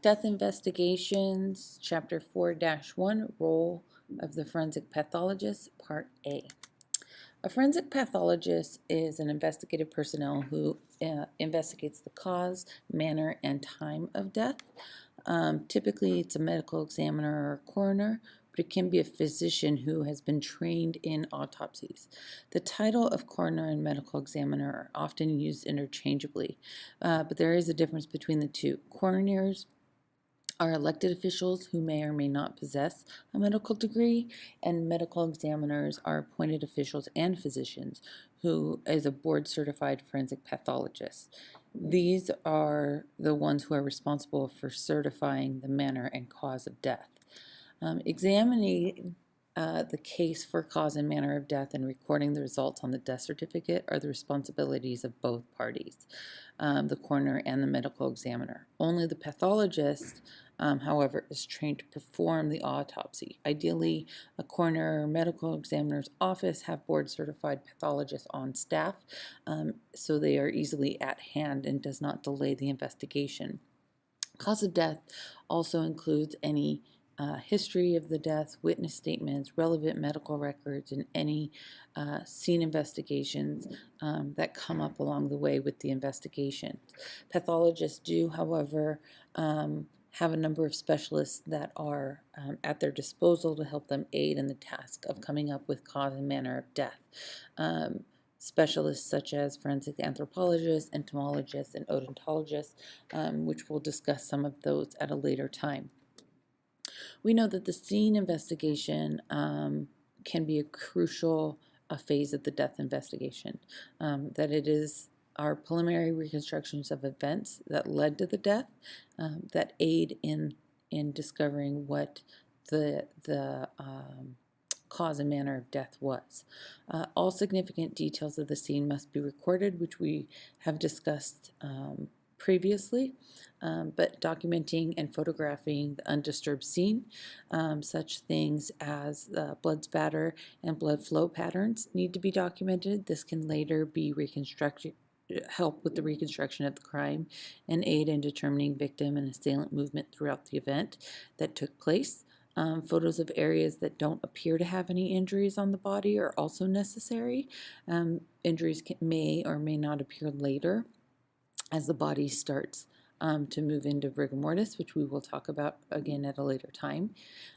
Death Investigations, Chapter 4-1, Role of the Forensic Pathologist, Part A. A forensic pathologist is an investigative personnel who investigates the cause, manner, and time of death. Typically, it's a medical examiner or coroner, but it can be a physician who has been trained in autopsies. The title of coroner and medical examiner are often used interchangeably, but there is a difference between the two. Coroners are elected officials who may or may not possess a medical degree, and medical examiners are appointed officials and physicians who is a board certified forensic pathologist. These are the ones who are responsible for certifying the manner and cause of death. Examining the case for cause and manner of death and recording the results on the death certificate are the responsibilities of both parties, the coroner and the medical examiner. Only the pathologist, however, is trained to perform the autopsy. Ideally, a coroner or medical examiner's office have board-certified pathologists on staff, so they are easily at hand and does not delay the investigation. Cause of death also includes any history of the death, witness statements, relevant medical records, and any scene investigations that come up along the way with the investigation. Pathologists do, however, have a number of specialists that are at their disposal to help them aid in the task of coming up with cause and manner of death. Specialists such as forensic anthropologists, entomologists, and odontologists, which we'll discuss some of those at a later time. We know that the scene investigation can be a crucial phase of the death investigation, that it is our preliminary reconstructions of events that led to the death that aid in discovering what the cause and manner of death was. All significant details of the scene must be recorded, which we have discussed previously, but documenting and photographing the undisturbed scene, such things as blood spatter and blood flow patterns need to be documented. This can later be reconstructed, help with the reconstruction of the crime, and aid in determining victim and assailant movement throughout the event that took place. Photos of areas that don't appear to have any injuries on the body are also necessary. Injuries may or may not appear later as the body starts to move into rigor mortis, which we will talk about again at a later time.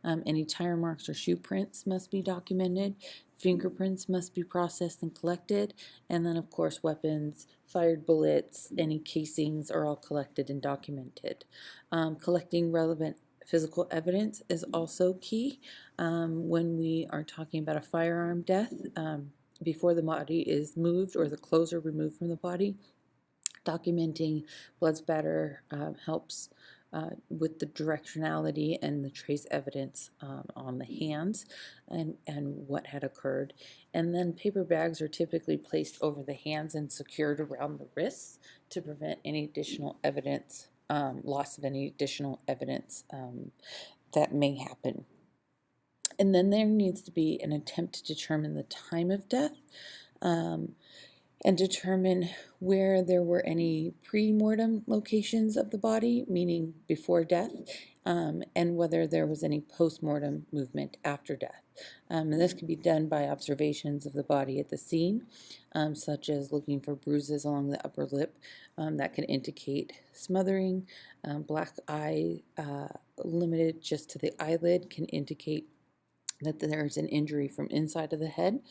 Any tire marks or shoe prints must be documented. Fingerprints must be processed and collected. And then, of course, weapons, fired bullets, any casings are all collected and documented. Collecting relevant physical evidence is also key when we are talking about a firearm death. Before the body is moved or the clothes are removed from the body, documenting blood spatter helps with the directionality and the trace evidence on the hands and what had occurred. And then paper bags are typically placed over the hands and secured around the wrists to prevent any additional evidence, loss of any additional evidence that may happen. And then there needs to be an attempt to determine the time of death, and determine where there were any pre-mortem locations of the body, meaning before death, and whether there was any post-mortem movement after death. And this can be done by observations of the body at the scene, such as looking for bruises along the upper lip that can indicate smothering. Black eye limited just to the eyelid can indicate that there's an injury from inside of the head.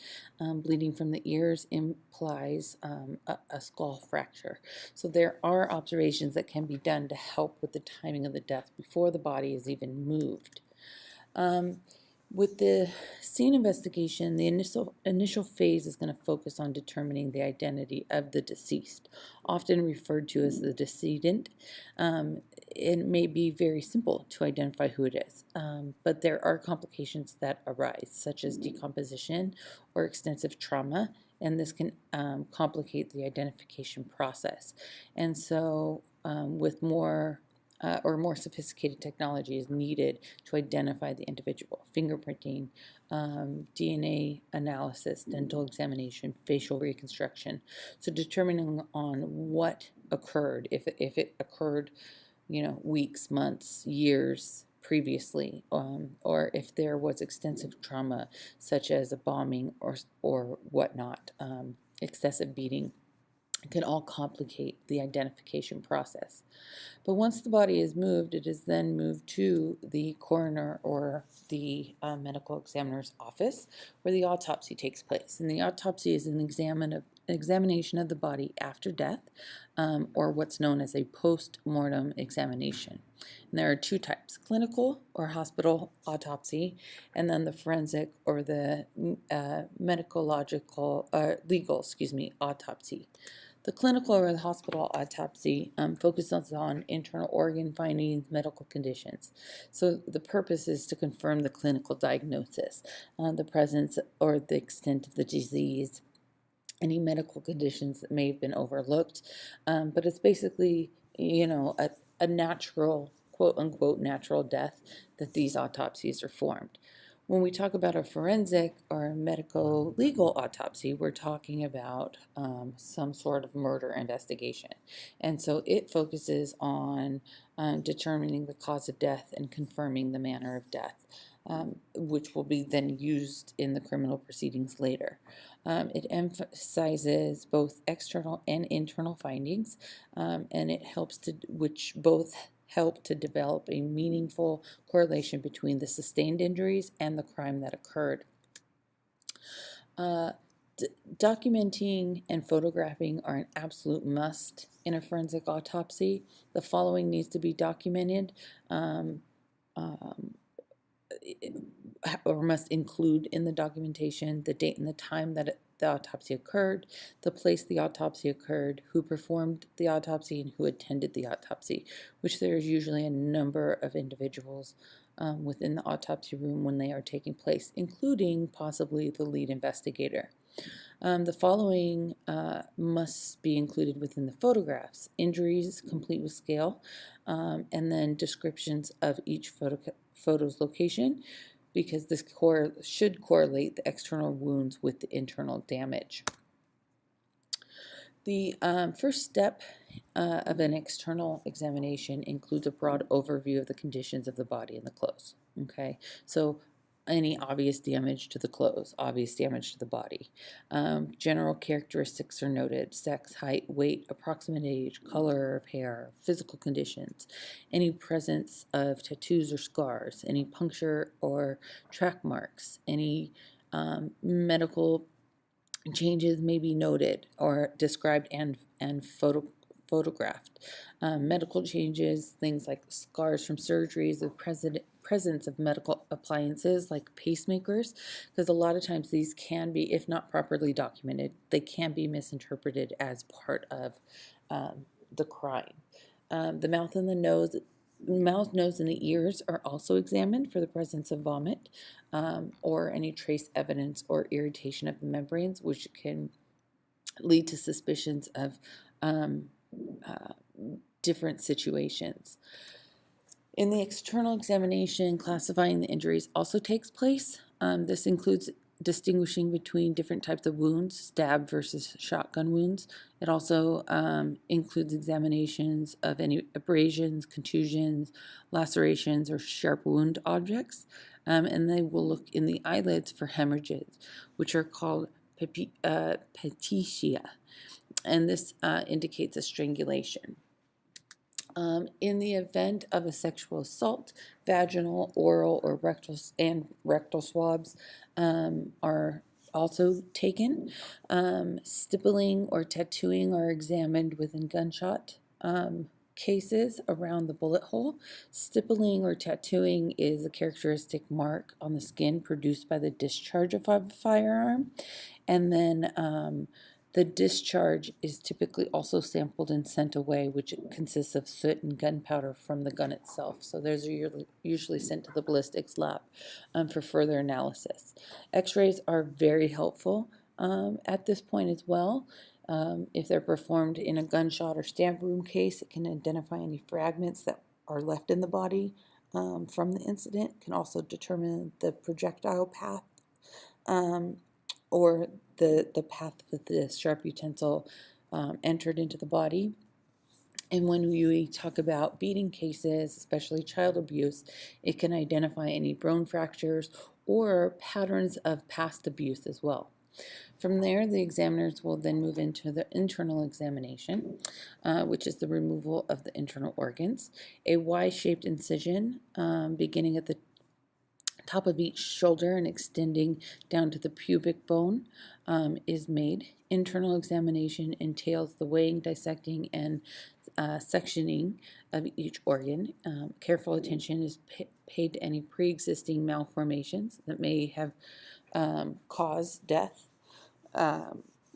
Bleeding from the ears implies a skull fracture. So there are observations that can be done to help with the timing of the death before the body is even moved. With the scene investigation, the initial phase is going to focus on determining the identity of the deceased, often referred to as the decedent. It may be very simple to identify who it is, but there are complications that arise, such as decomposition or extensive trauma, and this can complicate the identification process. And so with more sophisticated technology is needed to identify the individual. Fingerprinting, DNA analysis, dental examination, facial reconstruction. So determining on what occurred, if it occurred weeks, months, years previously, or if there was extensive trauma such as a bombing or whatnot, excessive beating, can all complicate the identification process. But once the body is moved, it is then moved to the coroner or the medical examiner's office where the autopsy takes place. And the autopsy is an examination of the body after death, or what's known as a post-mortem examination. And there are two types: clinical or hospital autopsy, and then the forensic or the legal autopsy. The clinical or the hospital autopsy focuses on internal organ findings, medical conditions. So the purpose is to confirm the clinical diagnosis, the presence or the extent of the disease, any medical conditions that may have been overlooked. But it's basically, a natural, quote unquote, natural death that these autopsies are formed. When we talk about a forensic or a medical legal autopsy, we're talking about some sort of murder investigation. And so it focuses on determining the cause of death and confirming the manner of death, which will be then used in the criminal proceedings later. It emphasizes both external and internal findings, and it which both help to develop a meaningful correlation between the sustained injuries and the crime that occurred. Documenting and photographing are an absolute must in a forensic autopsy. The following needs to be documented, or must include in the documentation: the date and the time that the autopsy occurred, the place the autopsy occurred, who performed the autopsy, and who attended the autopsy, which there is usually a number of individuals within the autopsy room when they are taking place, including possibly the lead investigator. The following must be included within the photographs: injuries complete with scale, and then descriptions of each photo's location, because this should correlate the external wounds with the internal damage. The first step of an external examination includes a broad overview of the conditions of the body and the clothes. Okay, so any obvious damage to the clothes, obvious damage to the body. General characteristics are noted: sex, height, weight, approximate age, color of hair, physical conditions, any presence of tattoos or scars, any puncture or track marks, any medical changes may be noted or described and photographed. Medical changes, things like scars from surgeries, the presence of medical appliances like pacemakers, because a lot of times these can be, if not properly documented, they can be misinterpreted as part of the crime. The mouth, nose, and the ears are also examined for the presence of vomit, or any trace evidence or irritation of the membranes, which can lead to suspicions of different situations. In the external examination, classifying the injuries also takes place. This includes distinguishing between different types of wounds, stab versus shotgun wounds. It also includes examinations of any abrasions, contusions, lacerations, or sharp wound objects. And they will look in the eyelids for hemorrhages, which are called petechiae, and this indicates a strangulation. In the event of a sexual assault, vaginal, oral, or rectal swabs are also taken. Stippling or tattooing are examined within gunshot cases around the bullet hole. Stippling or tattooing is a characteristic mark on the skin produced by the discharge of a firearm, and then the discharge is typically also sampled and sent away, which consists of soot and gunpowder from the gun itself. So those are usually sent to the ballistics lab for further analysis. X-rays are very helpful at this point as well. If they're performed in a gunshot or stab wound case, it can identify any fragments that are left in the body from the incident. It can also determine the projectile path, or the path that the sharp utensil entered into the body. And when we talk about beating cases, especially child abuse, it can identify any bone fractures or patterns of past abuse as well. From there, the examiners will then move into the internal examination, which is the removal of the internal organs. A Y-shaped incision beginning at the top of each shoulder and extending down to the pubic bone is made. Internal examination entails the weighing, dissecting, and sectioning of each organ. Careful attention is paid to any pre-existing malformations that may have caused death.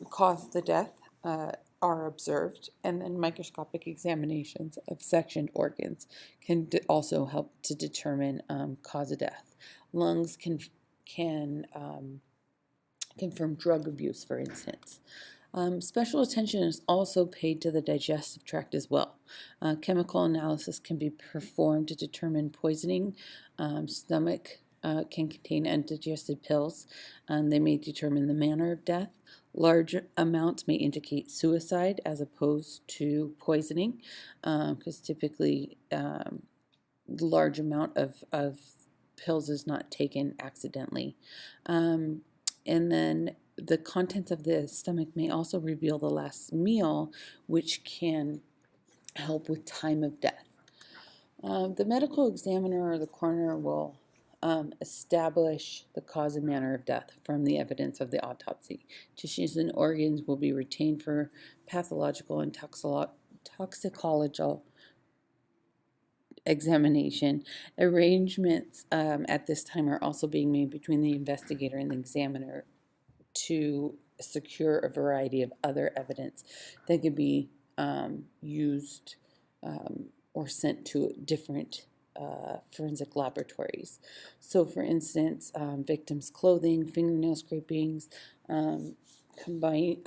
Cause the death are observed, and then microscopic examinations of sectioned organs can also help to determine cause of death. Lungs can confirm drug abuse, for instance. Special attention is also paid to the digestive tract as well. Chemical analysis can be performed to determine poisoning. Stomach can contain undigested pills, and they may determine the manner of death. Large amounts may indicate suicide as opposed to poisoning, because typically large amount of pills is not taken accidentally. And then the contents of the stomach may also reveal the last meal, which can help with time of death. The medical examiner or the coroner will establish the cause and manner of death from the evidence of the autopsy. Tissues and organs will be retained for pathological and toxicological examination. Arrangements at this time are also being made between the investigator and the examiner to secure a variety of other evidence that could be used or sent to different forensic laboratories. So, for instance, victims' clothing, fingernail scrapings, combine,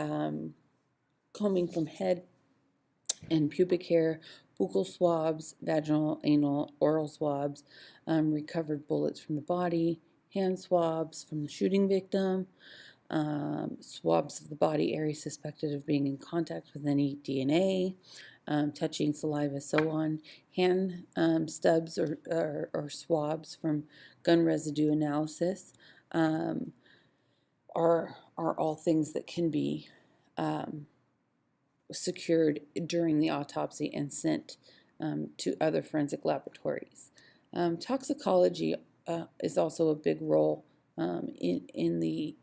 combing from head and pubic hair, buccal swabs, vaginal, anal, oral swabs, recovered bullets from the body, hand swabs from the shooting victim, swabs of the body area suspected of being in contact with any DNA, touching, saliva, so on. Hand stubs or swabs from gun residue analysis are all things that can be secured during the autopsy and sent to other forensic laboratories. Toxicology is also a big role in the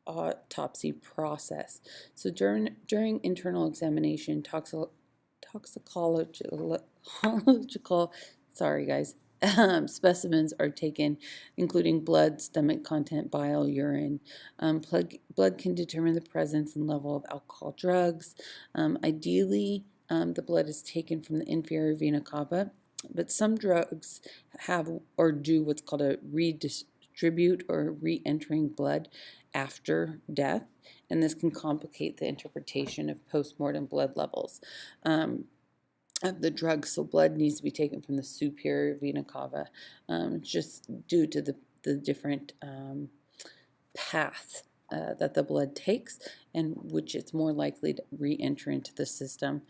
autopsy process. So during internal examination, toxicological, sorry guys, specimens are taken, including blood, stomach content, bile, urine. Blood can determine the presence and level of alcohol, drugs. Ideally, the blood is taken from the inferior vena cava, but some drugs have or do what's called a redistribute or re-entering blood after death, and this can complicate the interpretation of post-mortem blood levels of the drug. So blood needs to be taken from the superior vena cava, just due to the different path that the blood takes, and which it's more likely to re-enter into the system.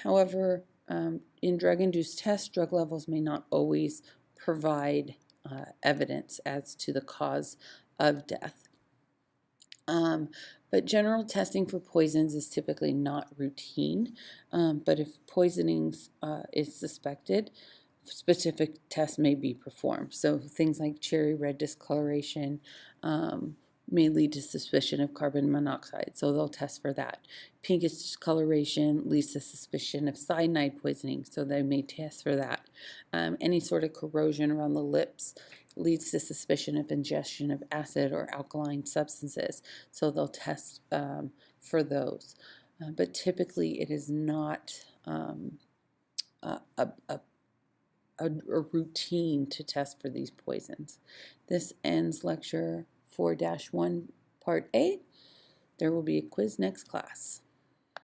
However, in drug-induced tests, drug levels may not always provide evidence as to the cause of death. But general testing for poisons is typically not routine. But if poisoning is suspected, specific tests may be performed. So things like cherry red discoloration may lead to suspicion of carbon monoxide, so they'll test for that. Pinkish discoloration leads to suspicion of cyanide poisoning, so they may test for that. Any sort of corrosion around the lips leads to suspicion of ingestion of acid or alkaline substances, so they'll test for those. But typically it is not a routine to test for these poisons. This ends lecture 4-1 part A. There will be a quiz next class.